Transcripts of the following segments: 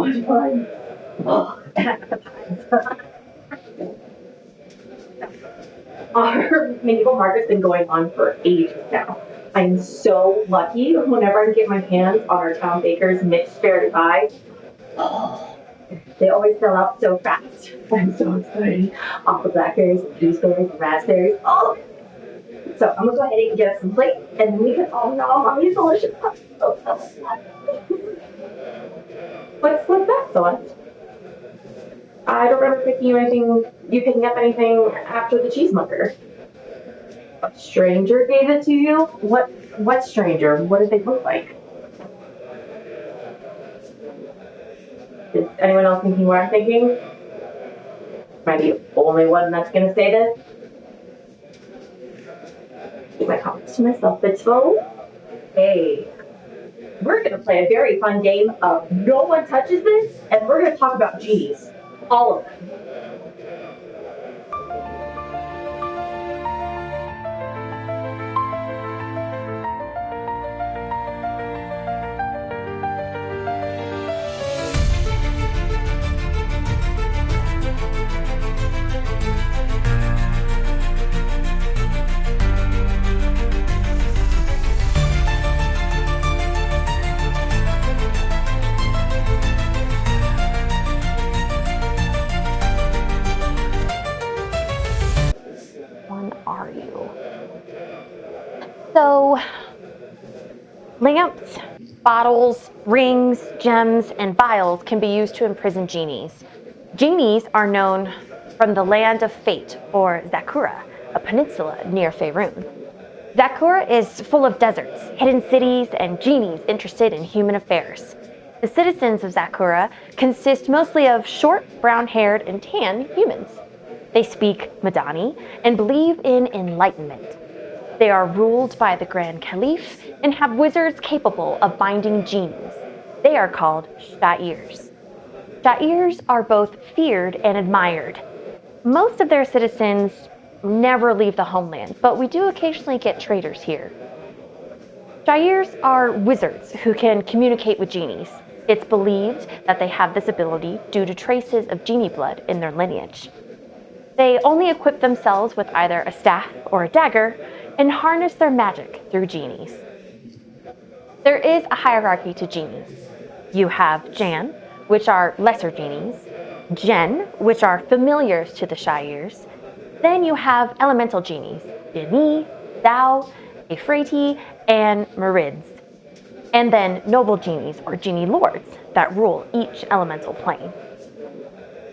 much fun. Oh, our medieval market's been going on for ages now. I'm so lucky whenever I get my hands on our town baker's mixed fairy pie. Oh, they always sell out so fast. I'm so excited. All the blackberries, gooseberries, and raspberries. Oh, so I'm gonna go ahead and get us some plates, and then we can all gnaw on these delicious pies. What's that, Celeste? I don't remember you picking up anything after the cheesemonger. A stranger gave it to you? What stranger? What did they look like? Is anyone else thinking what I'm thinking? Am I the only one that's gonna say this? Keep my comments to myself, Fitzvo. Hey, we're gonna play a very fun game of no one touches this, and we're gonna talk about genies. All of them. Are you? So, lamps, bottles, rings, gems, and vials can be used to imprison genies. Genies are known from the land of fate, or Zakura, a peninsula near Faerun. Zakura is full of deserts, hidden cities, and genies interested in human affairs. The citizens of Zakura consist mostly of short, brown-haired, and tan humans. They speak Madani and believe in enlightenment. They are ruled by the Grand Caliph and have wizards capable of binding genies. They are called Sha'irs. Sha'irs are both feared and admired. Most of their citizens never leave the homeland, but we do occasionally get traders here. Sha'irs are wizards who can communicate with genies. It's believed that they have this ability due to traces of genie blood in their lineage. They only equip themselves with either a staff or a dagger and harness their magic through genies. There is a hierarchy to genies. You have Jan, which are lesser genies, Gen, which are familiars to the Sha'irs. Then you have elemental genies, Genie, Dao, Efrati, and Marids. And then noble genies, or genie lords, that rule each elemental plane.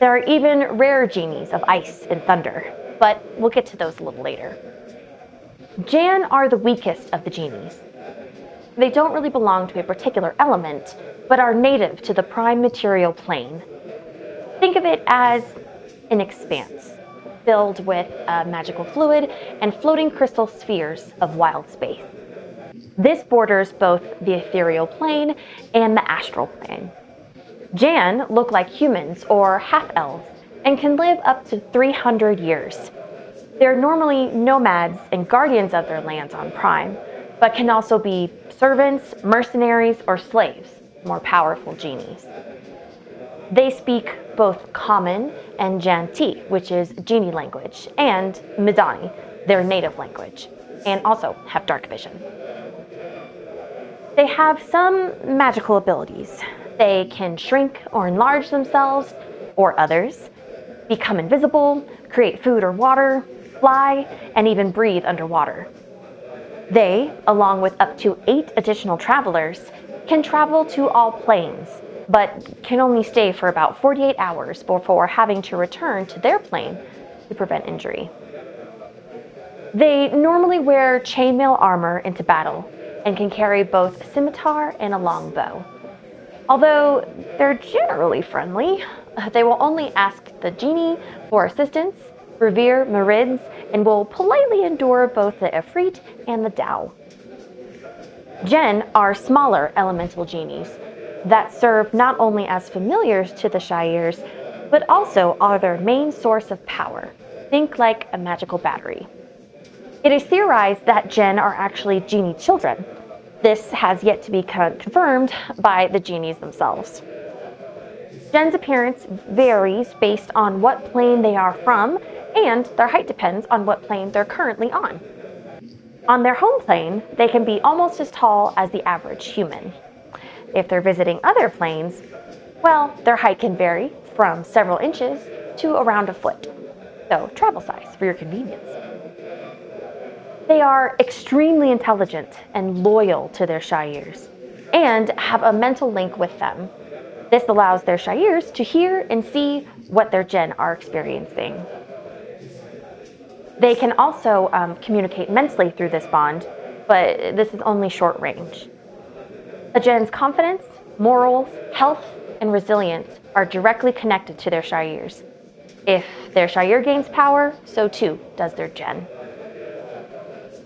There are even rare genies of ice and thunder, but we'll get to those a little later. Jan are the weakest of the genies. They don't really belong to a particular element, but are native to the prime material plane. Think of it as an expanse, filled with a magical fluid and floating crystal spheres of wild space. This borders both the ethereal plane and the astral plane. Jan look like humans or half-elves and can live up to 300 years. They're normally nomads and guardians of their lands on Prime, but can also be servants, mercenaries, or slaves, more powerful genies. They speak both Common and Janti, which is genie language, and Midani, their native language, and also have dark vision. They have some magical abilities. They can shrink or enlarge themselves, or others, become invisible, create food or water, fly, and even breathe underwater. They, along with up to 8 additional travelers, can travel to all planes, but can only stay for about 48 hours before having to return to their plane to prevent injury. They normally wear chainmail armor into battle and can carry both a scimitar and a long bow. Although they're generally friendly, they will only ask the genie for assistance, revere Marids, and will politely endure both the Efreet and the Dao. Gen are smaller elemental genies that serve not only as familiars to the Sha'irs, but also are their main source of power. Think like a magical battery. It is theorized that Gen are actually genie children. This has yet to be confirmed by the genies themselves. Gen's appearance varies based on what plane they are from, and their height depends on what plane they're currently on. On their home plane, they can be almost as tall as the average human. If they're visiting other planes, well, their height can vary from several inches to around a foot. So, travel size for your convenience. They are extremely intelligent and loyal to their Shires, and have a mental link with them. This allows their Shires to hear and see what their Gen are experiencing. They can also communicate mentally through this bond, but this is only short range. A Gen's confidence, morals, health, and resilience are directly connected to their Shires. If their Shire gains power, so too does their Gen.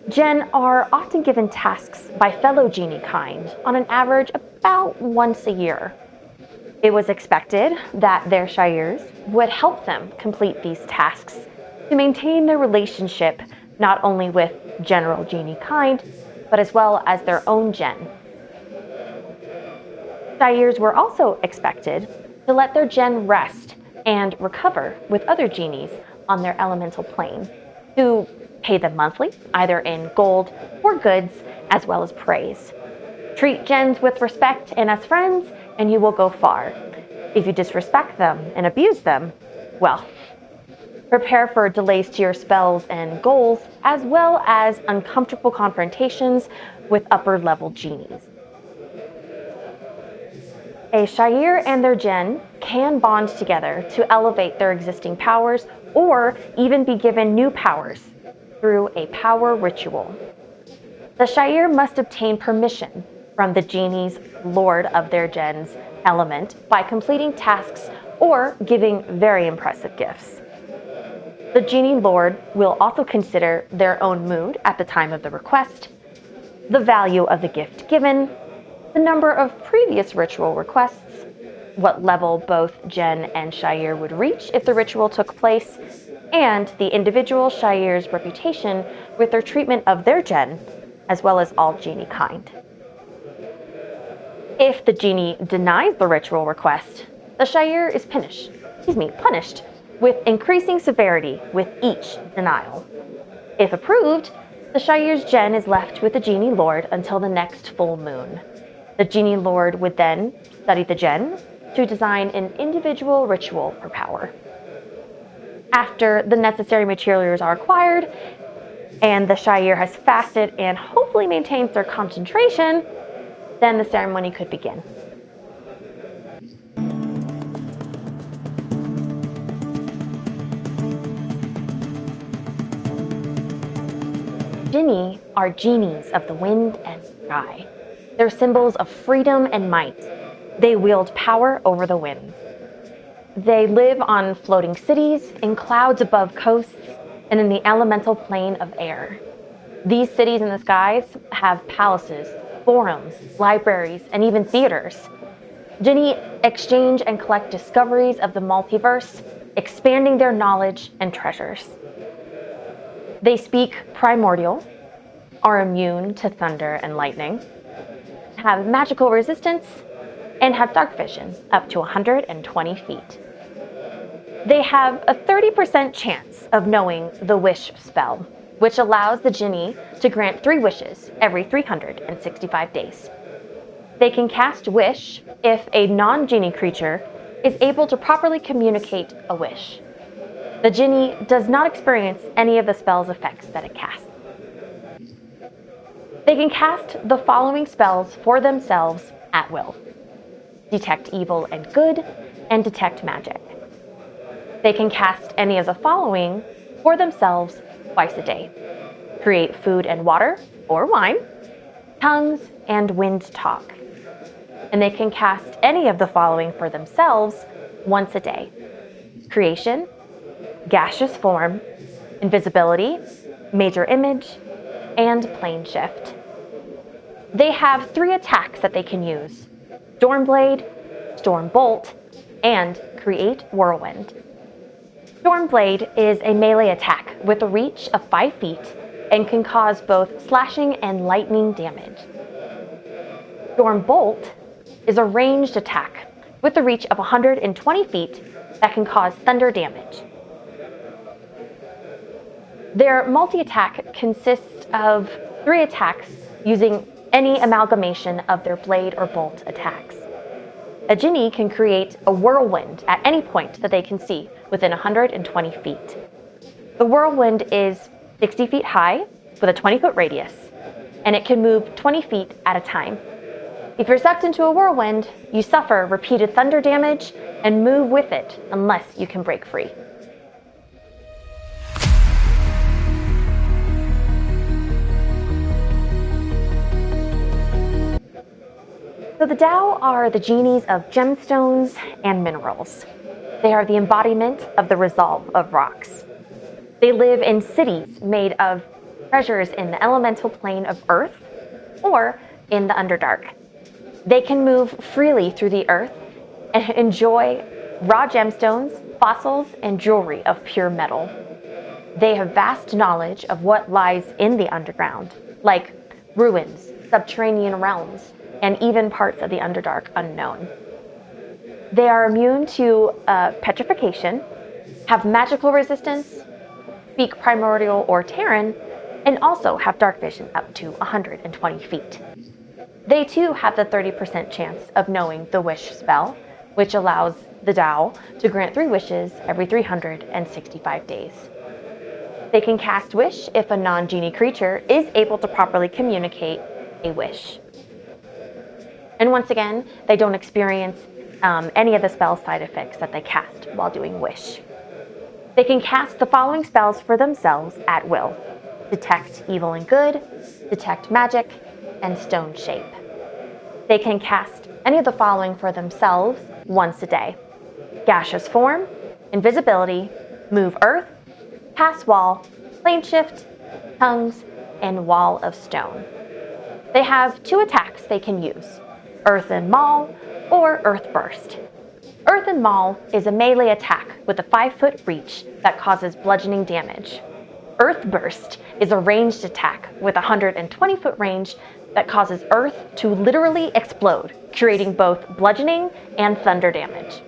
Gen are often given tasks by fellow Genie kind on an average about once a year. It was expected that their Shires would help them complete these tasks to maintain their relationship not only with general Genie kind, but as well as their own Gen. Shires were also expected to let their Gen rest and recover with other Genies on their elemental plane, who pay them monthly, either in gold or goods, as well as praise. Treat Gens with respect and as friends, and you will go far. If you disrespect them and abuse them, well, prepare for delays to your spells and goals, as well as uncomfortable confrontations with upper-level Genies. A Shire and their Gen can bond together to elevate their existing powers or even be given new powers through a power ritual. The Shire must obtain permission from the Genie's Lord of their Gen's element by completing tasks or giving very impressive gifts. The Genie Lord will also consider their own mood at the time of the request, the value of the gift given, the number of previous ritual requests, what level both Gen and Shire would reach if the ritual took place, and the individual Shire's reputation with their treatment of their Gen, as well as all Genie kind. If the Genie denies the ritual request, the Shire is punished with increasing severity with each denial. If approved, the Shire's Gen is left with the Genie Lord until the next full moon. The Genie Lord would then study the Gen to design an individual ritual for power. After the necessary materials are acquired, and the Shire has fasted and hopefully maintains their concentration, then the ceremony could begin. Genie are genies of the wind and sky. They're symbols of freedom and might. They wield power over the winds. They live on floating cities, in clouds above coasts, and in the elemental plane of air. These cities in the skies have palaces, forums, libraries, and even theaters. Genie exchange and collect discoveries of the multiverse, expanding their knowledge and treasures. They speak primordial, are immune to thunder and lightning, have magical resistance, and have dark vision up to 120 feet. They have a 30% chance of knowing the wish spell, which allows the Genie to grant 3 wishes every 365 days. They can cast wish if a non-Genie creature is able to properly communicate a wish. The Genie does not experience any of the spell's effects that it casts. They can cast the following spells for themselves at will: detect evil and good, and detect magic. They can cast any of the following for themselves twice a day: create food and water, or wine, tongues, and wind talk. And they can cast any of the following for themselves once a day: creation, gaseous form, invisibility, major image, and plane shift. They have 3 attacks that they can use: Stormblade, Stormbolt, and Create Whirlwind. Stormblade is a melee attack with a reach of 5 feet and can cause both slashing and lightning damage. Stormbolt is a ranged attack with a reach of 120 feet that can cause thunder damage. Their multi-attack consists of 3 attacks using any amalgamation of their blade or bolt attacks. A Genie can create a whirlwind at any point that they can see within 120 feet. The whirlwind is 60 feet high with a 20-foot radius, and it can move 20 feet at a time. If you're sucked into a whirlwind, you suffer repeated thunder damage and move with it unless you can break free. So the Tao are the genies of gemstones and minerals. They are the embodiment of the resolve of rocks. They live in cities made of treasures in the elemental plane of earth or in the Underdark. They can move freely through the earth and enjoy raw gemstones, fossils, and jewelry of pure metal. They have vast knowledge of what lies in the underground, like ruins, subterranean realms, and even parts of the Underdark unknown. They are immune to petrification, have magical resistance, speak primordial or Terran, and also have dark vision up to 120 feet. They too have the 30% chance of knowing the Wish spell, which allows the Tao to grant 3 wishes every 365 days. They can cast Wish if a non-genie creature is able to properly communicate a wish. And once again, they don't experience any of the spell side effects that they cast while doing Wish. They can cast the following spells for themselves at will: Detect Evil and Good, Detect Magic, and Stone Shape. They can cast any of the following for themselves once a day: Gaseous Form, Invisibility, Move Earth, Pass Wall, Plane Shift, Tongues, and Wall of Stone. They have 2 attacks they can use: Earthen Maul or Earth Burst. Earthen Maul is a melee attack with a 5-foot reach that causes bludgeoning damage. Earth Burst is a ranged attack with a 120-foot range that causes Earth to literally explode, creating both bludgeoning and thunder damage.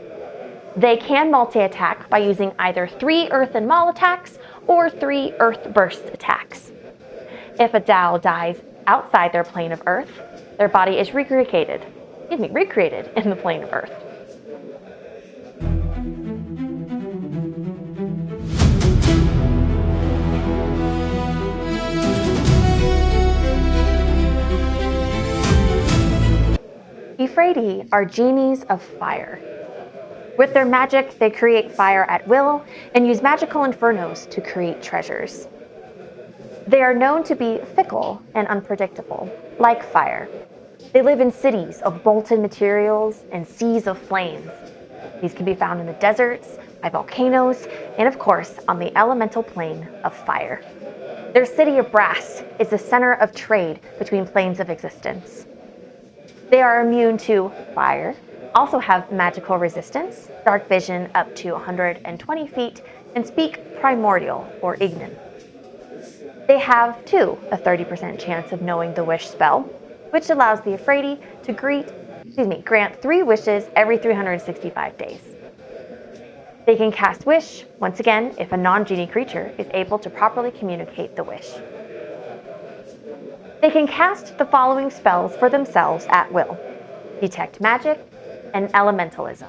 They can multi-attack by using either 3 Earthen Maul attacks or 3 Earth Burst attacks. If a Tao dies outside their plane of Earth, their body is recreated in the plane of Earth. Euphrates are genies of fire. With their magic, they create fire at will and use magical infernos to create treasures. They are known to be fickle and unpredictable, like fire. They live in cities of molten materials and seas of flames. These can be found in the deserts, by volcanoes, and of course, on the elemental plane of fire. Their city of brass is the center of trade between planes of existence. They are immune to fire, also have magical resistance, dark vision up to 120 feet, and speak primordial or Ignan. They have, too, a 30% chance of knowing the Wish spell, which allows the Euphrates to grant 3 wishes every 365 days. They can cast Wish, once again, if a non-genie creature is able to properly communicate the wish. They can cast the following spells for themselves at will: Detect Magic and Elementalism.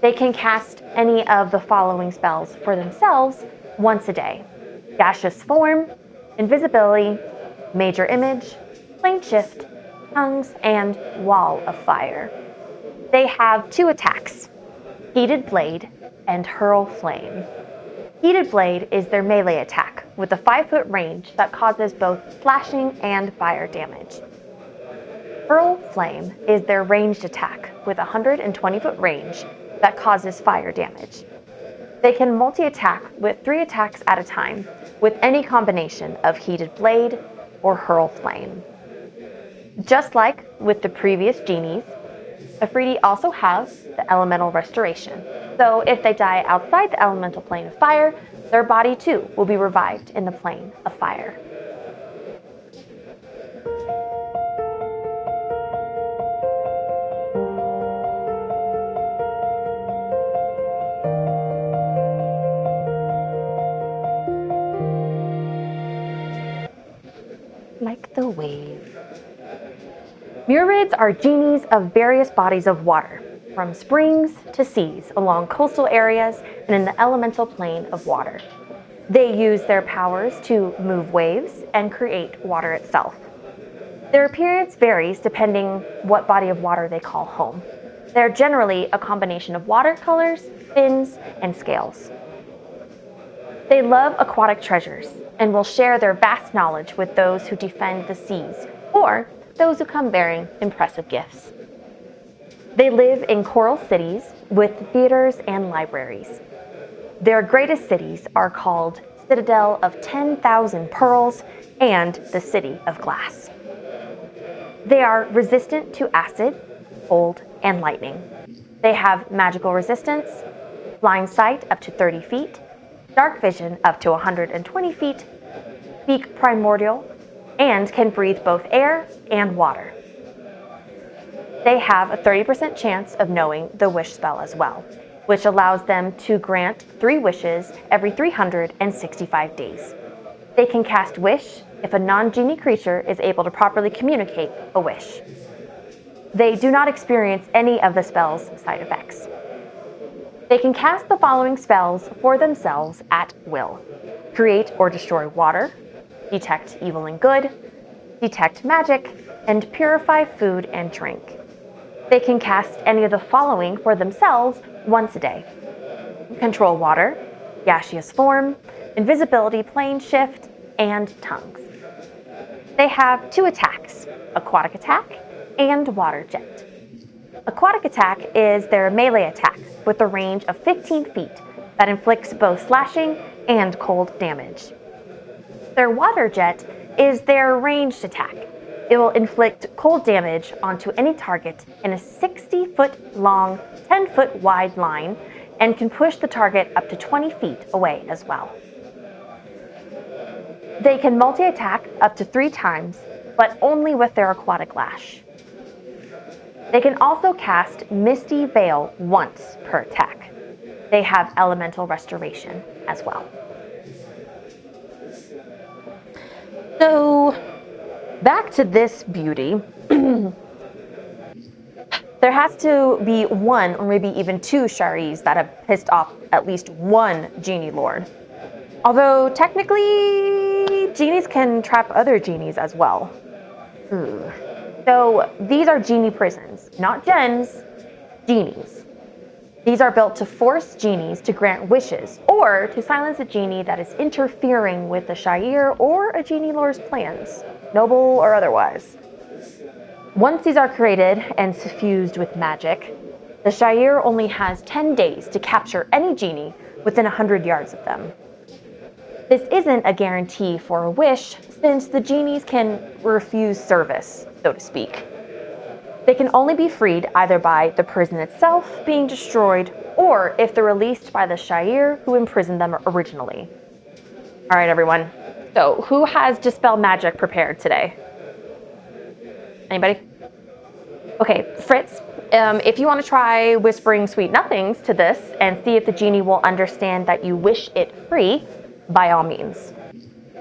They can cast any of the following spells for themselves once a day: Gaseous Form, Invisibility, Major Image, Plane Shift, Tongues, and Wall of Fire. They have 2 attacks: Heated Blade and Hurl Flame. Heated Blade is their melee attack with a 5-foot range that causes both slashing and fire damage. Hurl Flame is their ranged attack with a 120-foot range that causes fire damage. They can multi-attack with 3 attacks at a time with any combination of Heated Blade or Hurl Flame. Just like with the previous genies, Euphrates also have the Elemental Restoration. So if they die outside the elemental plane of fire, their body too will be revived in the plane of fire. Genies are genies of various bodies of water, from springs to seas, along coastal areas and in the elemental plane of water. They use their powers to move waves and create water itself. Their appearance varies depending what body of water they call home. They're generally a combination of watercolors, fins, and scales. They love aquatic treasures and will share their vast knowledge with those who defend the seas or those who come bearing impressive gifts. They live in coral cities with theaters and libraries. Their greatest cities are called Citadel of 10,000 Pearls and the City of Glass. They are resistant to acid, cold, and lightning. They have magical resistance, blind sight up to 30 feet, dark vision up to 120 feet, speak primordial, and can breathe both air and water. They have a 30% chance of knowing the wish spell as well, which allows them to grant 3 wishes every 365 days. They can cast Wish if a non-genie creature is able to properly communicate a wish. They do not experience any of the spell's side effects. They can cast the following spells for themselves at will: create or destroy water, detect evil and good, detect magic, and purify food and drink. They can cast any of the following for themselves once a day: control water, gaseous form, invisibility plane shift, and tongues. They have 2 attacks: aquatic attack and water jet. Aquatic attack is their melee attack with a range of 15 feet that inflicts both slashing and cold damage. Their water jet is their ranged attack. It will inflict cold damage onto any target in a 60-foot long, 10-foot wide line and can push the target up to 20 feet away as well. They can multi-attack up to 3 times, but only with their aquatic lash. They can also cast Misty Veil once per attack. They have elemental restoration as well. So, back to this beauty. There has to be 1 or maybe even 2 Sharis that have pissed off at least 1 genie lord. Although technically, genies can trap other genies as well. So these are genie prisons, not gens, genies. These are built to force genies to grant wishes or to silence a genie that is interfering with the Shire or a genie lord's plans, noble or otherwise. Once these are created and suffused with magic, the Shire only has 10 days to capture any genie within 100 yards of them. This isn't a guarantee for a wish, since the genies can refuse service, so to speak. They can only be freed either by the prison itself being destroyed or if they're released by the Shire who imprisoned them originally. All right, everyone. So who has Dispel Magic prepared today? Anybody? Okay, Fritz, if you want to try whispering sweet nothings to this and see if the genie will understand that you wish it free, by all means.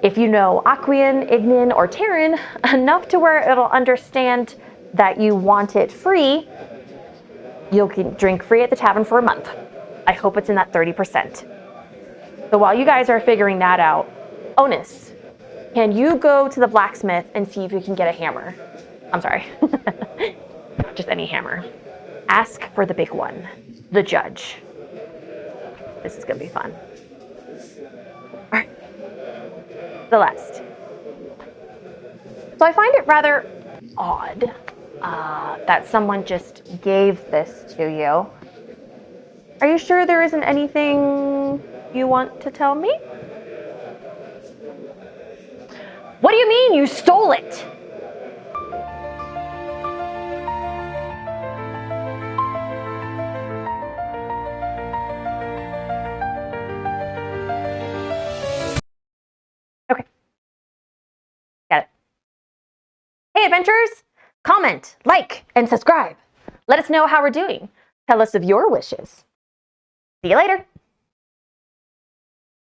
If you know Aquian, Ignan, or Terran enough to where it'll understand that you want it free, you can drink free at the tavern for a month. I hope it's in that 30%. So while you guys are figuring that out, Onus, can you go to the blacksmith and see if you can get a hammer? I'm sorry, just any hammer. Ask for the big one, the judge. This is gonna be fun. All right, Celeste. So I find it rather odd that someone just gave this to you. Are you sure there isn't anything you want to tell me? What do you mean you stole it? Okay. Got it. Hey, adventurers! Comment, like, and subscribe. Let us know how we're doing. Tell us of your wishes. See you later.